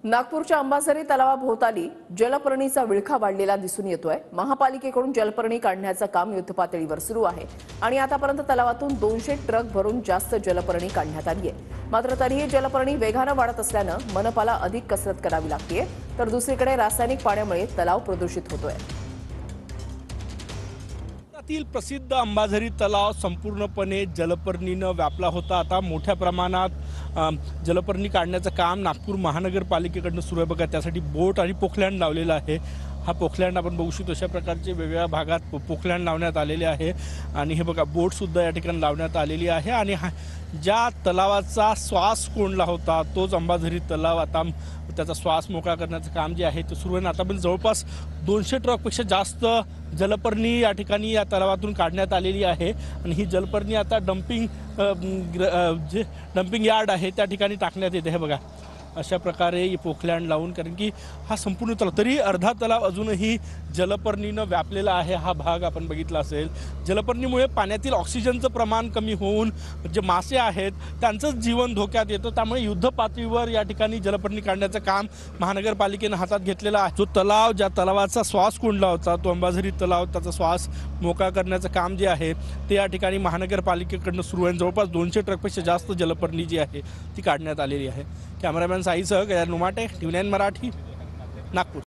नागपूरच्या अंबाझरी तलावाभोवताली जलपर्णीचा विळखा वाढलेला दिसून येतोय। महापालिकेकडून जलपर्णी काढण्याचं काम युद्धपातळीवर सुरू आहे आणि आतापर्यंत तलावातून 200 ट्रक भरून जास्त जलपर्णी काढण्यात आली आहे। मात्र तरीही जलपर्णी वेगाने वाढत असल्यानं मनपाला अधिक कसरत करावी लागतेय, तर दुसरीकडे रासायनिक पाण्यामुळे तलाव प्रदूषित होतोय। प्रसिद्ध अंबाझरी तलाव संपूर्णपणे जलपर्णीनं व्यापला होता। आता मोठ्या प्रमाणात जलपर्णी काढण्याचं काम नागपूर महानगरपालिकेकडून सुरू आहे। बघा, त्यासाठी बोट आणि पोखलँड लावलेलं आहे। हा पोखलँड आपण बघू शकतो, अशा प्रकारचे वेगवेगळ्या भागात पोखलँड लावण्यात आलेले आहे आणि हे बघा बोटसुद्धा या ठिकाणी लावण्यात आलेली आहे। आणि ज्या तलावाचा श्वास कोंडला होता तोच अंबाझरी तलाव आता त्याचा श्वास मोकळा करण्याचं काम जे आहे ते सुरू आहे। आतापर्यंत जवळपास 200 ट्रकपेक्षा जास्त जलपर्णी या ठिकाणी या तलावातून काढण्यात आलेली आहे आणि ही जलपर्णी आता डम्पिंग यार्ड आहे त्या ठिकाणी टाकण्यात येते। हे बघा, अशा प्रकारे पोखलँड लावून, कारण की हा संपूर्ण तलाव तरी अर्धा तलाव अजूनही जलपर्णीनं व्यापलेला आहे। हा भाग आपण बघितला असेल। जलपर्णीमुळे पाण्यातील ऑक्सिजनचं प्रमाण कमी होऊन जे मासे आहेत त्यांचंच जीवन धोक्यात येतं। त्यामुळे युद्ध पातळीवर या ठिकाणी जलपर्णी काढण्याचं काम महानगरपालिकेनं हातात घेतलेलं आहे। जो तलाव, ज्या तलावाचा श्वास कोंडला होता तो अंबाझरी तलाव, त्याचा श्वास मोकळा करण्याचं काम जे आहे ते या ठिकाणी महानगरपालिकेकडनं सुरू आहे। जवळपास 200 ट्रकपेक्षा जास्त जलपर्णी जी आहे ती काढण्यात आलेली आहे। कॅमेरामॅन साईसह गया नुमाटे, TV9 मराठी, नागपूर।